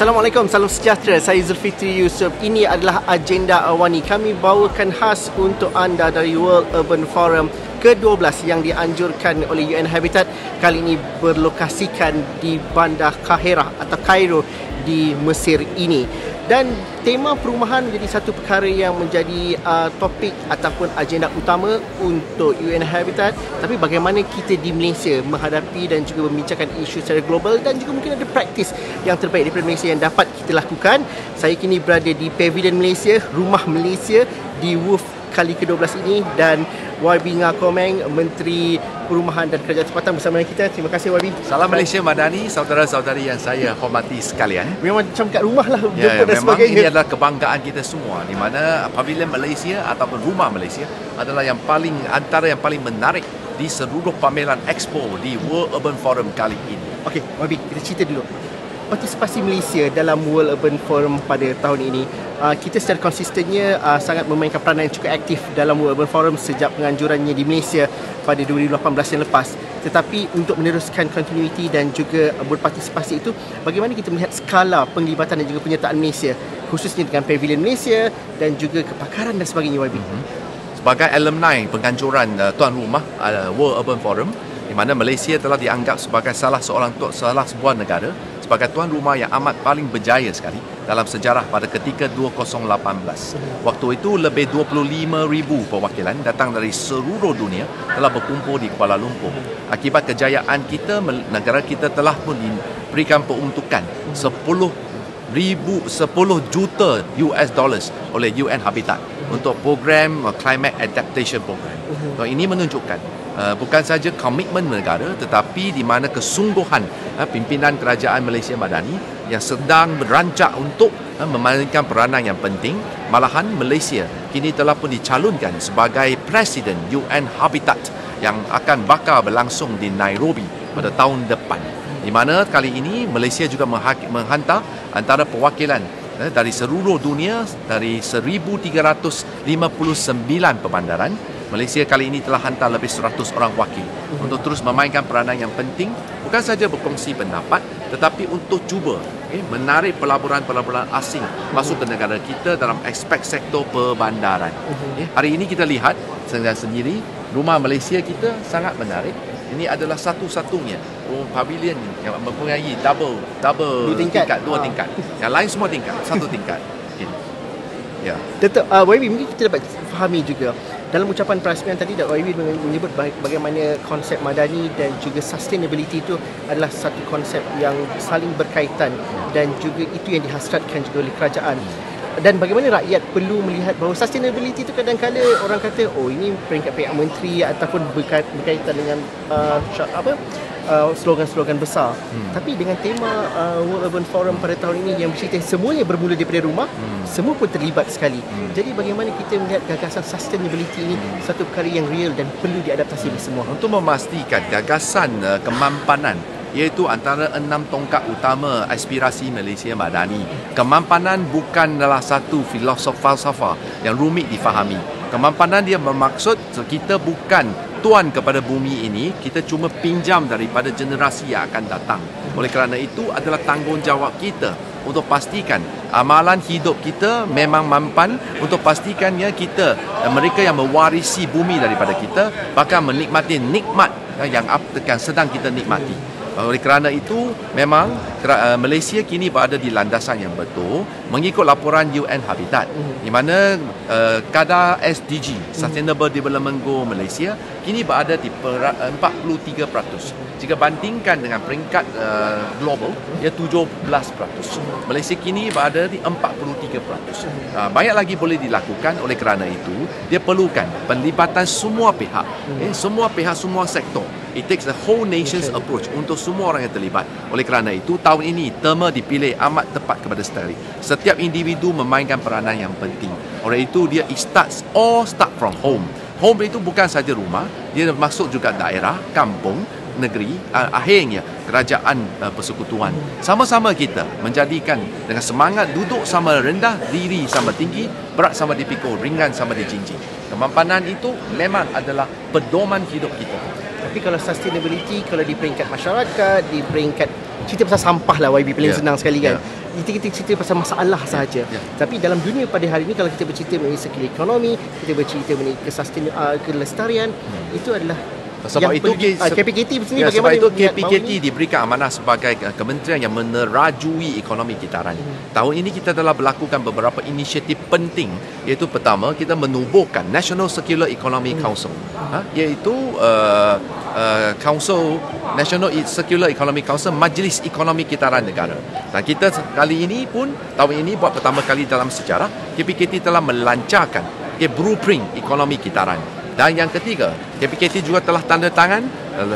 Assalamualaikum, salam sejahtera. Saya Zulfikri Yusof. Ini adalah agenda Awani. Kami bawakan khas untuk anda dari World Urban Forum ke-12 yang dianjurkan oleh UN Habitat. Kali ini berlokasikan di Bandar Kahirah atau Kairo di Mesir ini. Dan tema perumahan menjadi satu perkara yang menjadi topik ataupun agenda utama untuk UN Habitat. Tapi bagaimana kita di Malaysia menghadapi dan juga membincangkan isu secara global, dan juga mungkin ada praktis yang terbaik daripada Malaysia yang dapat kita lakukan. Saya kini berada di Pavilion Malaysia, Rumah Malaysia di WUF kali ke-12 ini, dan YB Ngakomeng, Menteri Perumahan dan Kerajaan Tempatan bersama dengan kita. Terima kasih YB. Salam Malaysia Madani, saudara-saudari yang saya hormati sekalian. Memang macam kat rumah lah, jemput dan memang sebagainya. Ini adalah kebanggaan kita semua, di mana Pavilion Malaysia ataupun Rumah Malaysia adalah antara yang paling menarik di seluruh pameran Expo di World Urban Forum kali ini. Okey, YB, kita cerita dulu partisipasi Malaysia dalam World Urban Forum pada tahun ini. Kita secara konsistennya sangat memainkan peranan yang cukup aktif dalam World Urban Forum sejak penganjurannya di Malaysia pada 2018 yang lepas. Tetapi untuk meneruskan continuity dan juga berpartisipasi itu, bagaimana kita melihat skala penglibatan dan juga penyertaan Malaysia, khususnya dengan Pavilion Malaysia dan juga kepakaran dan sebagainya, YB? Sebagai alumni penganjuran tuan rumah World Urban Forum, di mana Malaysia telah dianggap sebagai salah sebuah negara sebagai tuan rumah yang amat paling berjaya sekali dalam sejarah pada ketika 2018. Waktu itu lebih 25,000 perwakilan datang dari seluruh dunia telah berkumpul di Kuala Lumpur. Akibat kejayaan kita, negara kita telah pun diberikan peruntukan 10 juta US dollars oleh UN Habitat untuk program Climate Adaptation Program. Ini menunjukkan bukan saja komitmen negara, tetapi di mana kesungguhan pimpinan kerajaan Malaysia Madani yang sedang berancak untuk memainkan peranan yang penting. Malahan Malaysia kini telah pun dicalonkan sebagai Presiden UN Habitat yang akan bakal berlangsung di Nairobi pada tahun depan, di mana kali ini Malaysia juga menghantar antara perwakilan dari seluruh dunia, dari 1,359 perbandaran. Malaysia kali ini telah hantar lebih 100 orang wakil untuk terus memainkan peranan yang penting, bukan saja berkongsi pendapat, tetapi untuk cuba menarik pelaburan-pelaburan asing masuk ke negara kita dalam aspek sektor perbandaran. Hari ini kita lihat sendiri, Rumah Malaysia kita sangat menarik. Ini adalah satu-satunya pavilion yang mempunyai double dua tingkat. dua tingkat. Yang lain semua tingkat, satu tingkat. Ya. Tetap, YB, mungkin kita dapat fahami juga dalam ucapan perasmian tadi, YB menyebut bagaimana konsep madani dan juga sustainability itu adalah satu konsep yang saling berkaitan, dan juga itu yang dihasratkan juga oleh kerajaan. Dan bagaimana rakyat perlu melihat bahawa sustainability itu kadang-kadang orang kata, oh ini peringkat pihak menteri ataupun berkaitan dengan slogan-slogan besar. Tapi dengan tema World Urban Forum pada tahun ini yang bercerita semuanya bermula daripada rumah, semua pun terlibat sekali. Jadi bagaimana kita melihat gagasan sustainability ini satu perkara yang real dan perlu diadaptasi oleh semua. Untuk memastikan gagasan kemampanan, iaitu antara 6 tongkat utama aspirasi Malaysia Madani. Kemampanan bukanlah satu falsafah yang rumit difahami. Kemampanan dia bermaksud kita bukan tuan kepada bumi ini, kita cuma pinjam daripada generasi yang akan datang. Oleh kerana itu adalah tanggungjawab kita untuk pastikan amalan hidup kita memang mampan, untuk pastikannya kita, mereka yang mewarisi bumi daripada kita, bahkan menikmati nikmat yang sedang kita nikmati. Oleh kerana itu, memang Malaysia kini berada di landasan yang betul mengikut laporan UN Habitat, di mana kadar SDG, Sustainable Development Goal Malaysia, kini berada di 43%. Jika bandingkan dengan peringkat global, ia 17%. Malaysia kini berada di 43%. Banyak lagi boleh dilakukan. Oleh kerana itu, dia perlukan penlibatan semua pihak, semua sektor. It takes the whole nation's approach untuk semua orang yang terlibat. Oleh kerana itu, tahun ini tema dipilih amat tepat kepada sekali. Setiap individu memainkan peranan yang penting. Oleh itu, dia start from home. Home itu bukan saja rumah, dia masuk juga daerah, kampung, negeri, akhirnya kerajaan persekutuan. Sama-sama kita menjadikan dengan semangat duduk sama rendah, diri sama tinggi, berat sama dipikul, ringan sama dijinjing. Kemampanan itu memang adalah pedoman hidup kita. Tapi kalau sustainability, kalau di peringkat masyarakat, di peringkat cerita pasal sampah lah YB paling senang sekali kan. Kita cerita pasal masalah sahaja. Tapi dalam dunia pada hari ini, kalau kita bercerita mengenai circular economy, kita bercerita mengenai kelestarian, itu adalah sebab itu KPKT sini sebab bagaimana itu KPKT diberikan amanah sebagai kementerian yang menerajui ekonomi kitaran. Tahun ini kita telah melakukan beberapa inisiatif penting, iaitu pertama kita menubuhkan National Circular Economy Council, iaitu Council National Circular Economy Council, Majlis Ekonomi Kitaran Negara. Dan kita kali ini pun tahun ini buat pertama kali dalam sejarah KPKT telah melancarkan blueprint ekonomi kitaran. Dan yang ketiga, KPKT juga telah tanda tangan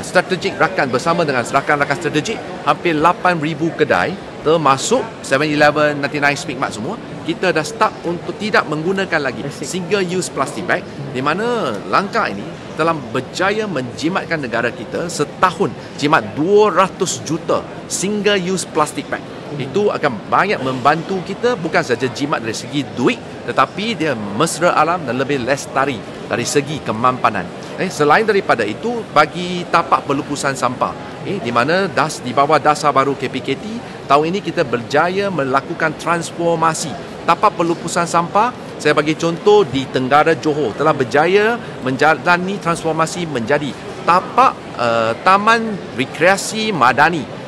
strategik rakan bersama dengan rakan-rakan strategik hampir 8,000 kedai termasuk 7-Eleven, 99 Speedmart semua. Kita dah start untuk tidak menggunakan lagi single use plastic bag, di mana langkah ini telah berjaya menjimatkan negara kita setahun jimat 200 juta single use plastic bag. Itu akan banyak membantu kita, bukan saja jimat dari segi duit, tetapi dia mesra alam dan lebih lestari dari segi kemampanan. Selain daripada itu, bagi tapak pelupusan sampah, di mana di bawah dasar baru KPKT, tahun ini kita berjaya melakukan transformasi tapak pelupusan sampah. Saya bagi contoh, di Tenggara Johor telah berjaya menjalani transformasi menjadi tapak taman rekreasi madani,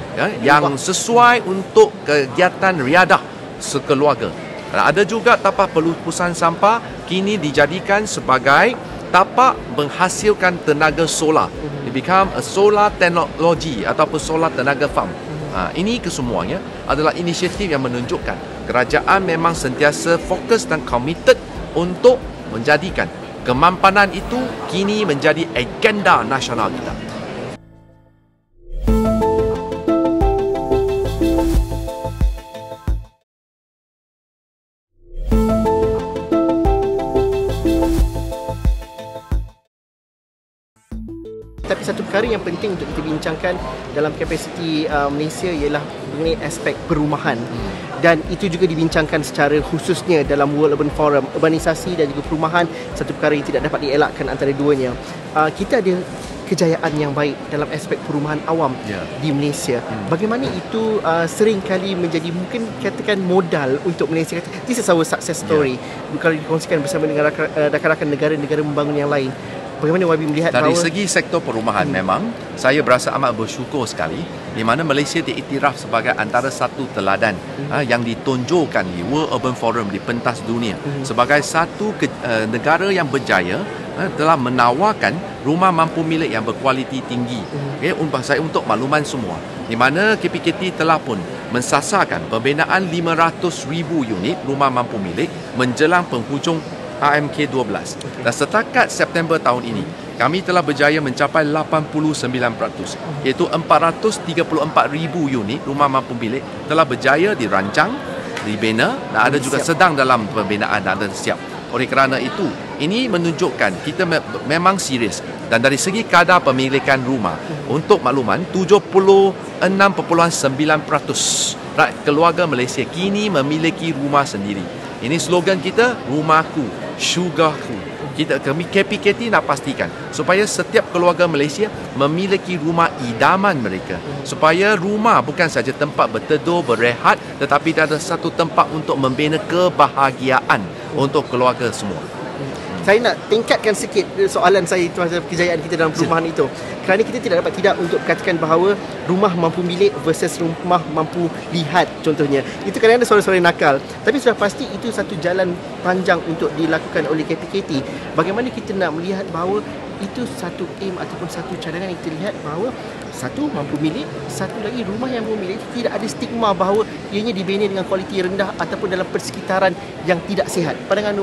yang sesuai untuk kegiatan riadah sekeluarga. Dan ada juga tapak pelupusan sampah kini dijadikan sebagai tapak menghasilkan tenaga solar. It become a solar technology ataupun solar tenaga farm. Ini kesemuanya adalah inisiatif yang menunjukkan kerajaan memang sentiasa fokus dan committed untuk menjadikan kemampanan itu kini menjadi agenda nasional kita. Tapi satu perkara yang penting untuk kita bincangkan dalam kapasiti Malaysia ialah mengenai aspek perumahan. Dan itu juga dibincangkan secara khususnya dalam World Urban Forum. Urbanisasi dan juga perumahan, satu perkara yang tidak dapat dielakkan antara duanya. Kita ada kejayaan yang baik dalam aspek perumahan awam di Malaysia. Bagaimana itu sering kali menjadi mungkin katakan modal untuk Malaysia. This is our success story. Kalau dikongsikan bersama dengan rakan-rakan negara-negara membangun yang lain. Bagaimana YB melihat dari segi sektor perumahan, memang saya berasa amat bersyukur sekali di mana Malaysia diiktiraf sebagai antara satu teladan yang ditonjolkan di World Urban Forum di pentas dunia sebagai satu negara yang berjaya telah menawarkan rumah mampu milik yang berkualiti tinggi. Untuk makluman semua, di mana KPKT telah pun mensasarkan pembinaan 500,000 unit rumah mampu milik menjelang penghujung AMK12. Dan setakat September tahun ini, kami telah berjaya mencapai 89%, iaitu 434,000 unit rumah mampu milik telah berjaya dirancang, dibina dan ada juga sedang dalam pembinaan dan ada siap. Oleh kerana itu, ini menunjukkan kita memang serius. Dan dari segi kadar pemilikan rumah, untuk makluman, 76.9% rakyat keluarga Malaysia kini memiliki rumah sendiri. Ini slogan kita, rumahku, syurgaku. Kami KPKT nak pastikan supaya setiap keluarga Malaysia memiliki rumah idaman mereka. Supaya rumah bukan saja tempat berteduh, berehat, tetapi ada satu tempat untuk membina kebahagiaan untuk keluarga semua. Saya nak tingkatkan sikit soalan saya itu pasal kejayaan kita dalam perumahan itu. Kerana kita tidak dapat tidak untuk katakan bahawa rumah mampu milik versus rumah mampu lihat contohnya. Itu kadang-kadang suara-suara nakal. Tapi sudah pasti itu satu jalan panjang untuk dilakukan oleh KPKT. Bagaimana kita nak melihat bahawa itu satu aim ataupun satu cadangan yang kita lihat bahawa satu mampu milik, satu lagi rumah yang mampu milik tidak ada stigma bahawa ianya dibina dengan kualiti rendah ataupun dalam persekitaran yang tidak sihat. Pandangan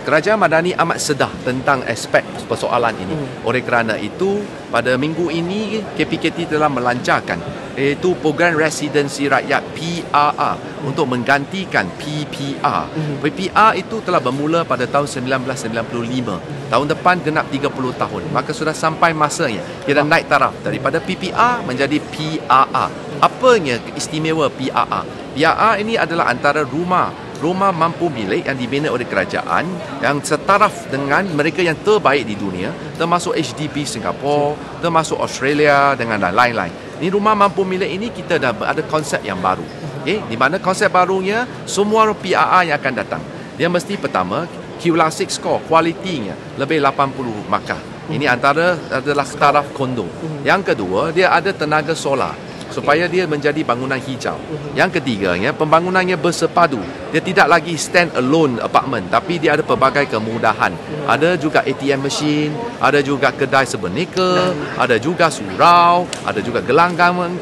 Kerajaan Madani amat sedah tentang aspek persoalan ini. Oleh kerana itu, pada minggu ini KPKT telah melancarkan iaitu program residensi rakyat PRR untuk menggantikan PPR. PPR itu telah bermula pada tahun 1995. Tahun depan genap 30 tahun. Maka sudah sampai masanya kita naik taraf daripada PPR menjadi PRR. Apanya istimewa PRR? PRR ini adalah antara rumah rumah mampu milik yang dibina oleh kerajaan yang setaraf dengan mereka yang terbaik di dunia, termasuk HDB Singapura, termasuk Australia dengan lain-lain. Ini rumah mampu milik ini kita dah ada konsep yang baru. Di mana konsep barunya semua PRR yang akan datang, dia mesti pertama Q-Classic score kualitinya lebih 80 markah. Ini adalah taraf kondo. Yang kedua, dia ada tenaga solar supaya dia menjadi bangunan hijau. Yang ketiganya, pembangunannya bersepadu. Dia tidak lagi stand alone apartment, tapi dia ada pelbagai kemudahan. Ada juga ATM machine, ada juga kedai sebenarnya, ada juga surau, ada juga gelanggang,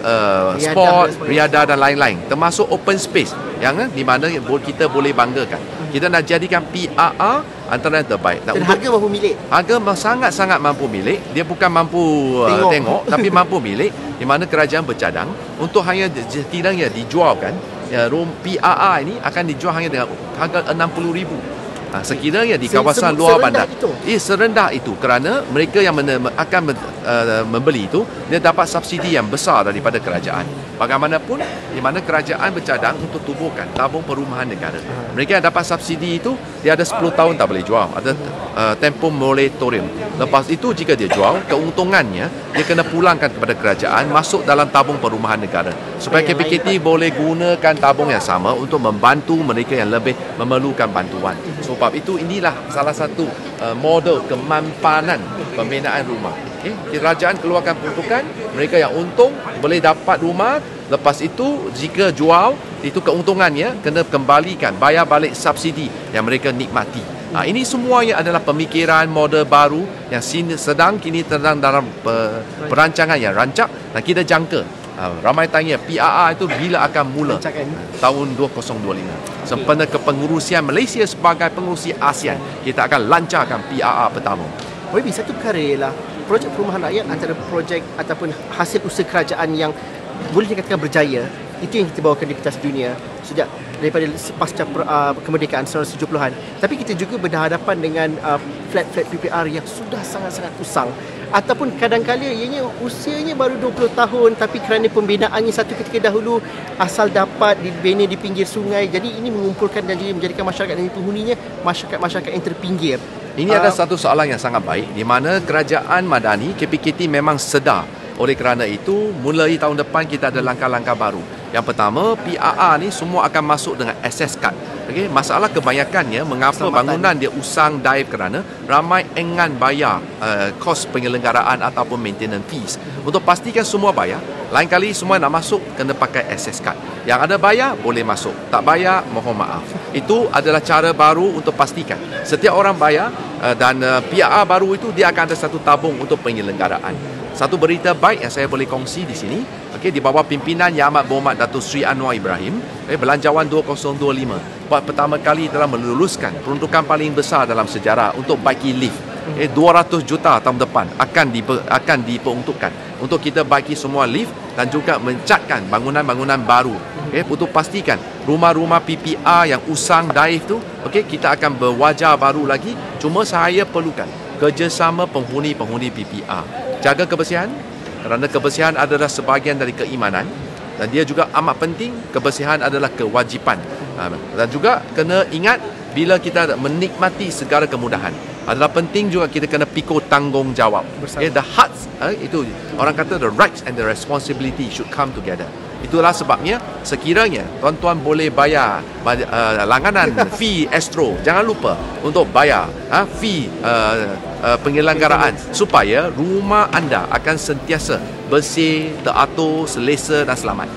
sport, riadah dan lain-lain. Termasuk open space yang di mana kita boleh banggakan. Kita nak jadikan PRR antara yang terbaik. Dan harga mampu milik. Harga sangat-sangat mampu milik. Dia bukan mampu tengok tapi mampu milik, di mana kerajaan bercadang untuk hanya sekiranya dijualkan, room PRR ini akan dijual hanya dengan harga RM60,000. Sekiranya di kawasan luar bandar. Serendah itu kerana mereka yang akan membeli itu, dia dapat subsidi yang besar daripada kerajaan. Bagaimanapun, di mana kerajaan bercadang untuk tubuhkan tabung perumahan negara. Mereka yang dapat subsidi itu, dia ada 10 tahun tak boleh jual. Ada tempoh moratorium. Lepas itu jika dia jual, keuntungannya dia kena pulangkan kepada kerajaan masuk dalam tabung perumahan negara. Supaya KPKT boleh gunakan tabung yang sama untuk membantu mereka yang lebih memerlukan bantuan. Sebab itu inilah salah satu model kemampanan pembinaan rumah. Kerajaan keluarkan peruntukan, mereka yang untung boleh dapat rumah. Lepas itu jika jual, itu keuntungannya kena kembalikan, bayar balik subsidi yang mereka nikmati. Ini semuanya adalah pemikiran model baru yang sedang kini dalam perancangan yang rancak dan kita jangka. Ramai tanya PRR itu bila akan mula? Tahun 2025. Sempena kepengurusian Malaysia sebagai pengurusi ASEAN, kita akan lancarkan PRR pertama. Maybe satu perkara ialah projek perumahan rakyat antara projek ataupun hasil usaha kerajaan yang boleh dikatakan berjaya. Itu yang kita bawakan di pentas dunia sejak daripada pasca kemerdekaan 1970-an. Tapi kita juga berhadapan dengan flat-flat PPR yang sudah sangat-sangat usang. Ataupun kadang-kadang ianya usianya baru 20 tahun tapi kerana pembinaannya satu ketika dahulu asal dapat dibina di pinggir sungai. Jadi ini mengumpulkan dan juga menjadikan masyarakat dan penghuninya masyarakat yang terpinggir. Ini ada satu soalan yang sangat baik di mana kerajaan Madani KPKT memang sedar. Oleh kerana itu, mulai tahun depan kita ada langkah-langkah baru. Yang pertama, PRR ni semua akan masuk dengan access card. Okay? Masalah kebanyakannya mengapa bangunan dia usang dive kerana ramai enggan bayar kos penyelenggaraan ataupun maintenance fees. Untuk pastikan semua bayar, lain kali semua nak masuk kena pakai access card. Yang ada bayar boleh masuk, tak bayar mohon maaf. Itu adalah cara baru untuk pastikan setiap orang bayar dan PRR baru itu dia akan ada satu tabung untuk penyelenggaraan. Satu berita baik yang saya boleh kongsi di sini, di bawah pimpinan Yang Amat Berhormat Datuk Seri Anwar Ibrahim, Belanjawan 2025 buat pertama kali telah meluluskan peruntukan paling besar dalam sejarah untuk baiki lift. 200 juta tahun depan akan diperuntukkan untuk kita baiki semua lift dan juga mencatkan bangunan-bangunan baru. Untuk pastikan rumah-rumah PPR yang usang daif tu, kita akan berwajah baru lagi. Cuma saya perlukan kerjasama penghuni-penghuni PPR. Jaga kebersihan kerana kebersihan adalah sebahagian dari keimanan dan dia juga amat penting. Kebersihan adalah kewajipan dan juga kena ingat bila kita menikmati segala kemudahan adalah penting juga kita kena pikul tanggungjawab. The hearts itu orang kata the rights and the responsibility should come together. Itulah sebabnya sekiranya tuan-tuan boleh bayar langganan fee Astro, jangan lupa untuk bayar fee penyelenggaraan supaya rumah anda akan sentiasa bersih, teratur, selesa dan selamat.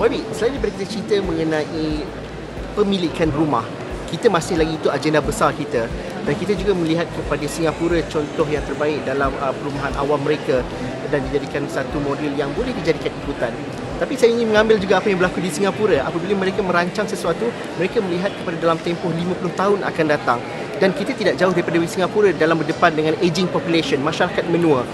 Wabi, selain daripada kita cerita mengenai pemilikan rumah, kita masih lagi itu agenda besar kita dan kita juga melihat kepada Singapura contoh yang terbaik dalam perumahan awam mereka dan dijadikan satu model yang boleh dijadikan ikutan. Tapi saya ingin mengambil juga apa yang berlaku di Singapura. Apabila mereka merancang sesuatu, mereka melihat kepada dalam tempoh 50 tahun akan datang dan kita tidak jauh daripada Singapura dalam berdepan dengan aging population, masyarakat menua.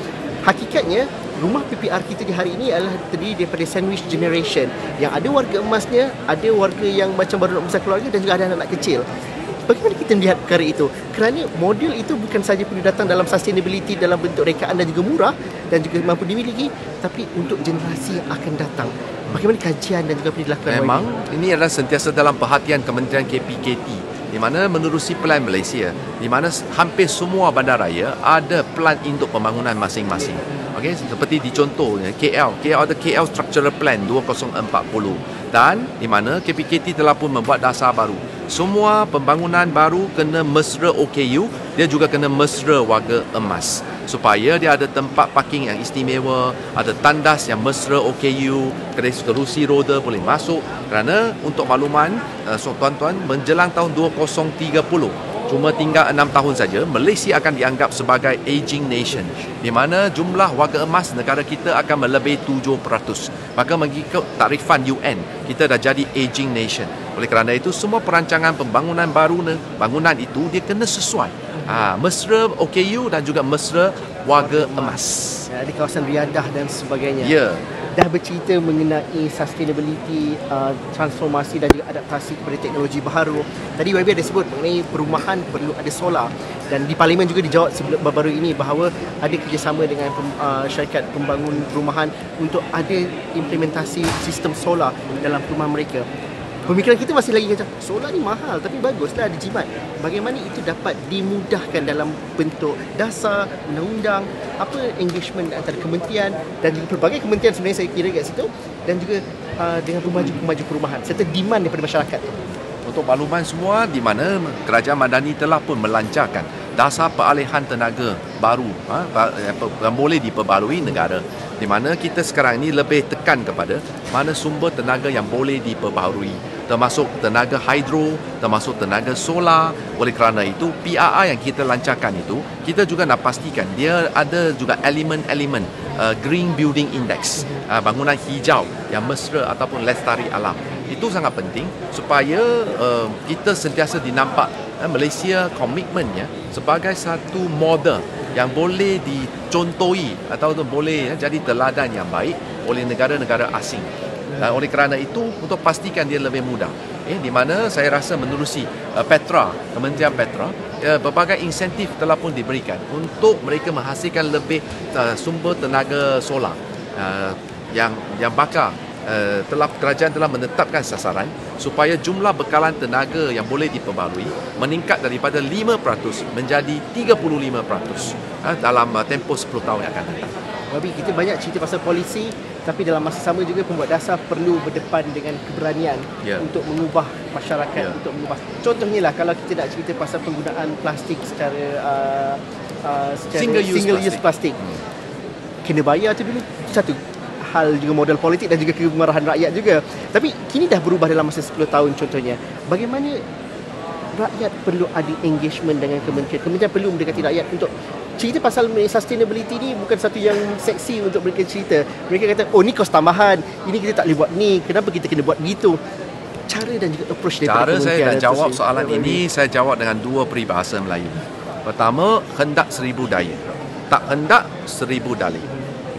Hakikatnya, rumah PPR kita di hari ini adalah terdiri daripada sandwich generation yang ada warga emasnya, ada warga yang macam baru nak besar keluarga dan juga ada anak-anak kecil. Bagaimana kita melihat perkara itu? Kerana modul itu bukan saja perlu datang dalam sustainability dalam bentuk rekaan dan juga murah dan juga mampu dimiliki, tapi untuk generasi yang akan datang. Bagaimana kajian dan juga dilakukan? Memang ini adalah sentiasa dalam perhatian Kementerian KPKT, di mana menerusi Plan Malaysia, di mana hampir semua bandaraya ada plan untuk pembangunan masing-masing. Okey, seperti dicontohnya KL ada KL Structural Plan 2040 dan di mana KPKT telah pun membuat dasar baru. Semua pembangunan baru kena mesra OKU, dia juga kena mesra warga emas, supaya dia ada tempat parking yang istimewa, ada tandas yang mesra OKU, kerusi roda boleh masuk. Kerana untuk makluman tuan-tuan, menjelang tahun 2030, cuma tinggal 6 tahun saja, Malaysia akan dianggap sebagai aging nation, di mana jumlah warga emas negara kita akan melebihi 7%. Maka mengikut takrifan UN, kita dah jadi aging nation. Oleh kerana itu, semua perancangan pembangunan baru, bangunan itu dia kena sesuai mesra OKU dan juga mesra warga emas. Di kawasan riadah dan sebagainya. Ya. Dah bercerita mengenai sustainability, transformasi dan juga adaptasi kepada teknologi baharu. Tadi YB ada sebut mengenai perumahan perlu ada solar, dan di parlimen juga dijawab sebelum baru ini bahawa ada kerjasama dengan syarikat pembangun perumahan untuk ada implementasi sistem solar dalam perumahan mereka. Pemikiran kita masih lagi macam solar ni mahal tapi baguslah ada jimat. Bagaimana itu dapat dimudahkan dalam bentuk dasar, undang-undang, apa engagement antara kementerian dan juga pelbagai kementerian sebenarnya saya kira kat situ, dan juga dengan pemaju perumahan serta demand daripada masyarakat. Untuk makluman semua, di mana Kerajaan Madani telah pun melancarkan dasar peralihan tenaga baru yang boleh diperbarui negara, di mana kita sekarang ini lebih tekan kepada mana sumber tenaga yang boleh diperbarui, termasuk tenaga hidro, termasuk tenaga solar. Oleh kerana itu, PRR yang kita lancarkan itu, kita juga nak pastikan dia ada juga elemen-elemen Green Building Index, bangunan hijau yang mesra ataupun lestari alam. Itu sangat penting supaya kita sentiasa dinampak Malaysia komitmennya sebagai satu model yang boleh dicontohi atau boleh jadi teladan yang baik oleh negara-negara asing. Dan oleh kerana itu, untuk pastikan dia lebih mudah, di mana saya rasa menerusi Petra, Kementerian Petra, berbagai insentif telah pun diberikan untuk mereka menghasilkan lebih sumber tenaga solar yang bakar. Kerajaan telah menetapkan sasaran supaya jumlah bekalan tenaga yang boleh diperbarui meningkat daripada 5% menjadi 35% dalam tempoh 10 tahun yang akan datang. Wabi, kita banyak cerita pasal polisi, tapi dalam masa sama juga pembuat dasar perlu berdepan dengan keberanian untuk mengubah masyarakat, untuk mengubah. Contohnya lah, kalau kita nak cerita pasal penggunaan plastik secara single use plastik, kena bayar tu dulu. Satu hal juga modal politik dan juga kemarahan rakyat juga. Tapi kini dah berubah dalam masa 10 tahun contohnya. Bagaimana rakyat perlu ada engagement dengan kementerian? Kementerian perlu mendekati rakyat untuk cerita pasal sustainability ni bukan satu yang seksi untuk mereka cerita. Mereka kata, oh ni kos tambahan, ini kita tak boleh buat ni, kenapa kita kena buat begitu? Cara dan juga approach daripada kementerian. Cara saya nak jawab soalan ini, saya jawab dengan dua peribahasa Melayu. Pertama, hendak 1000 daya, tak hendak 1000 dalih.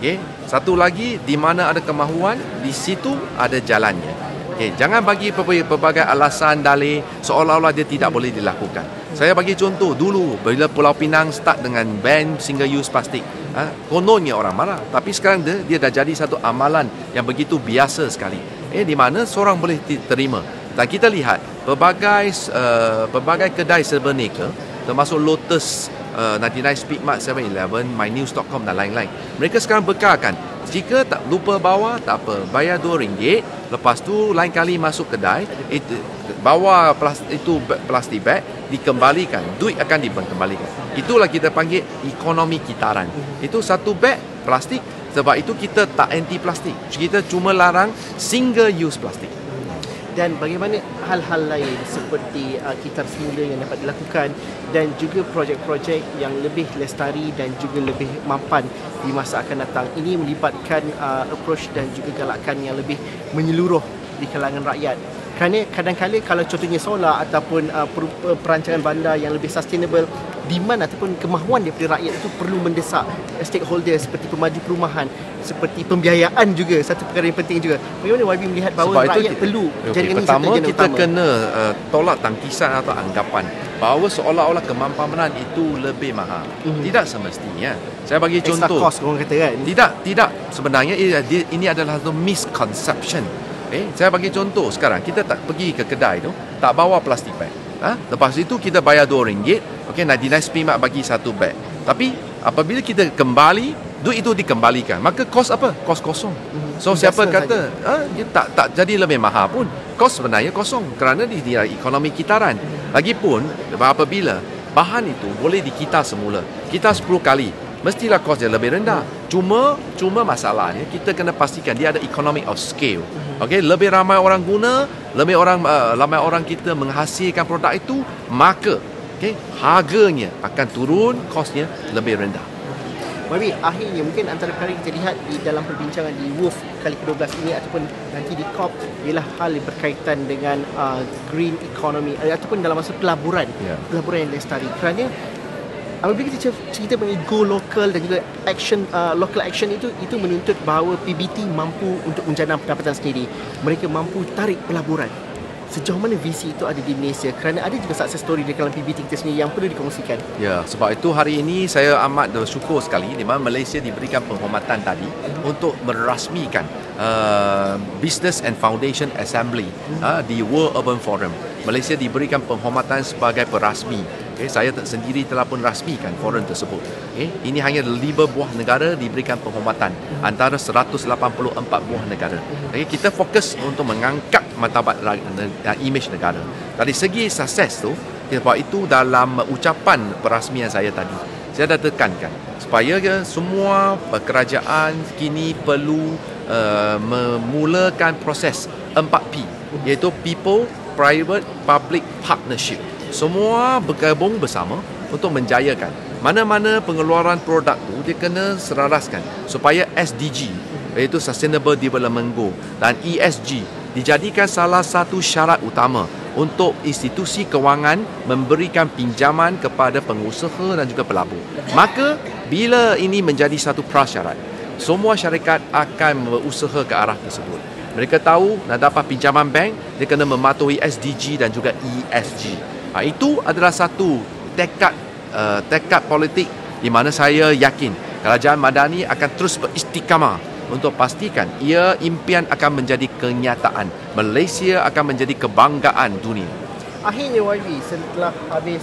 Okay? Satu lagi, di mana ada kemahuan, di situ ada jalannya. Okay? Jangan bagi pelbagai alasan dalih seolah-olah dia tidak boleh dilakukan. Saya bagi contoh, dulu bila Pulau Pinang start dengan ban single use plastik, kononnya orang marah, tapi sekarang dia dah jadi satu amalan yang begitu biasa sekali, di mana seorang boleh terima. Dan kita lihat pelbagai kedai serba niaga, termasuk Lotus, 99 Speedmart, 7-Eleven, MyNews.com dan lain-lain. Mereka sekarang bekalkan, jika tak lupa bawa, tak apa, bayar RM2, lepas tu lain kali masuk kedai, bawa plastik bag, dikembalikan, duit akan dikembalikan. Itulah kita panggil ekonomi kitaran. Itu satu bag plastik, sebab itu kita tak anti plastik, kita cuma larang single use plastik. Dan bagaimana hal-hal lain seperti kitar semula yang dapat dilakukan dan juga projek-projek yang lebih lestari dan juga lebih mampan di masa akan datang. Ini melibatkan approach dan juga galakan yang lebih menyeluruh di kalangan rakyat. Kerana kadang-kadang kalau contohnya solar ataupun perancangan bandar yang lebih sustainable, demand ataupun kemahuan daripada rakyat itu perlu mendesak stakeholder seperti pemaju perumahan, seperti pembiayaan juga, satu perkara yang penting juga. Bagaimana YB melihat bahawa rakyat perlu jaringan ini pertama satu agenda kita utama? kena tolak tangkisan atau anggapan bahawa seolah-olah kemampanan itu lebih mahal. Tidak semestinya. Saya bagi Extra contoh. cost orang kata kan? Tidak. Sebenarnya ini adalah satu misconception. Saya bagi contoh sekarang, kita tak pergi ke kedai tu, tak bawa plastik bag. Lepas itu kita bayar RM2, 99p mak bagi satu bag. Tapi apabila kita kembali, duit itu dikembalikan, maka kos apa? Kos kosong. So siapa kata dia tak jadi lebih mahal pun, kos sebenarnya kosong kerana dia ekonomi kitaran. Lagipun apabila bahan itu boleh dikita semula, kita 10 kali, mestilah kos dia lebih rendah. Cuma masalahnya kita kena pastikan dia ada economy of scale. Lebih ramai orang guna, ramai orang kita menghasilkan produk itu, maka harganya akan turun, kosnya lebih rendah. Tapi akhirnya mungkin antara perkara yang kita lihat di dalam perbincangan di WOOF kali ke-12 ini ataupun nanti di COP ialah hal yang berkaitan dengan green economy ataupun dalam masa pelaburan yang lestari. Kerana apabila kita cerita mengenai go local dan juga local action itu menuntut bahawa PBT mampu untuk menjanam pendapatan sendiri. Mereka mampu tarik pelaburan. Sejauh mana visi itu ada di Malaysia? Kerana ada juga success story di kalangan PBT kita sendiri yang perlu dikongsikan. Ya, sebab itu hari ini saya amat bersyukur sekali di mana Malaysia diberikan penghormatan tadi untuk merasmikan Business and Foundation Assembly di World Urban Forum. Malaysia diberikan penghormatan sebagai perasmi. Saya sendiri telah pun rasmikan forum tersebut. Ini hanya 5 buah negara diberikan penghormatan antara 184 buah negara. Kita fokus untuk mengangkat martabat imej negara. Dari segi sukses tu, sebab itu dalam ucapan perasmian saya tadi, saya dah tekankan supaya semua kerajaan kini perlu memulakan proses 4P, iaitu People, Private, Public Partnership. Semua bergabung bersama untuk menjayakan mana-mana pengeluaran produk tu dia kena selaraskan supaya SDG, iaitu Sustainable Development Goal, dan ESG dijadikan salah satu syarat utama untuk institusi kewangan memberikan pinjaman kepada pengusaha dan juga pelabur. Maka bila ini menjadi satu prasyarat, semua syarikat akan berusaha ke arah tersebut. Mereka tahu nak dapat pinjaman bank, dia kena mematuhi SDG dan juga ESG. Itu adalah satu tekad politik di mana saya yakin Kerajaan Madani akan terus beristiqamah untuk pastikan impian akan menjadi kenyataan. Malaysia akan menjadi kebanggaan dunia. Akhirnya YB, setelah habis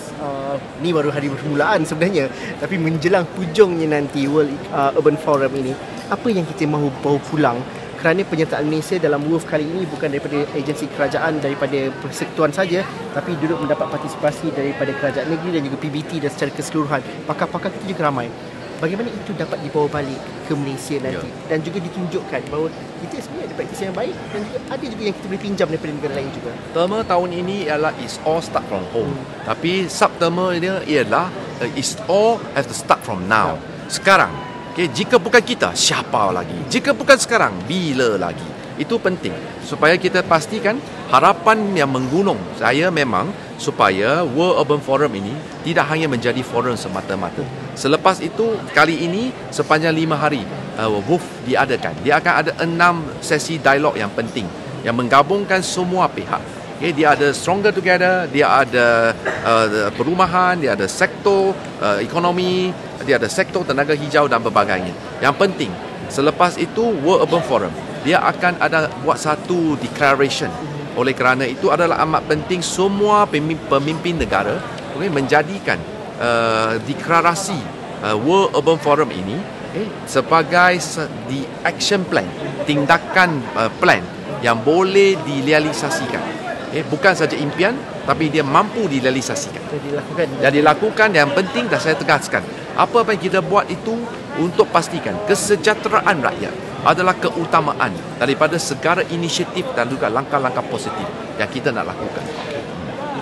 ni baru hari permulaan sebenarnya, tapi menjelang hujungnya nanti World Urban Forum ini, apa yang kita mahu bawa pulang? Kerana penyertaan Malaysia dalam WOOF kali ini bukan daripada agensi kerajaan, daripada persekutuan saja, tapi duduk mendapat partisipasi daripada kerajaan negeri dan juga PBT dan secara keseluruhan. Pakar-pakar kita juga ramai. Bagaimana itu dapat dibawa balik ke Malaysia nanti dan juga ditunjukkan bahawa kita sebenarnya ada praktis yang baik dan juga ada juga yang kita boleh pinjam daripada negara lain juga. Tema tahun ini ialah It's All Start From Home. Tapi subtema dia ialah It's All Have to Start From Now. Sekarang. Jika bukan kita, siapa lagi? Jika bukan sekarang, bila lagi? Itu penting supaya kita pastikan harapan yang menggunung saya memang supaya World Urban Forum ini tidak hanya menjadi forum semata-mata. Selepas itu, kali ini sepanjang 5 hari WOOF diadakan. Dia akan ada 6 sesi dialog yang penting yang menggabungkan semua pihak. Dia ada Stronger Together, dia ada perumahan, dia ada sektor ekonomi, dia ada sektor tenaga hijau dan berbagai. Yang penting, selepas itu World Urban Forum, dia akan ada buat satu declaration. Oleh kerana itu adalah amat penting semua pemimpin negara menjadikan deklarasi World Urban Forum ini sebagai the action plan, tindakan plan yang boleh direalisasikan. Bukan saja impian, tapi dia mampu direalisasikan. Jadi dilakukan. Yang penting dah saya tegaskan, apa yang kita buat itu untuk pastikan kesejahteraan rakyat adalah keutamaan daripada segala inisiatif dan juga langkah-langkah positif yang kita nak lakukan.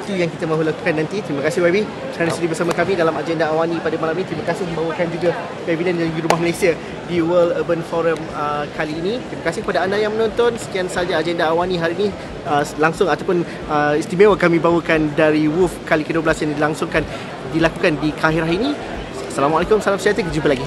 Itu yang kita mahu lakukan nanti. Terima kasih YB. kerana sudi bersama kami dalam agenda Awani pada malam ini. Terima kasih membawakan juga Pavilion di Rumah Malaysia di World Urban Forum kali ini. Terima kasih kepada anda yang menonton. Sekian saja agenda Awani hari ini, langsung ataupun istimewa kami bawakan dari WUF kali ke-12 yang dilakukan di Kahirah ini. Assalamualaikum, salam sejahtera, jumpa lagi.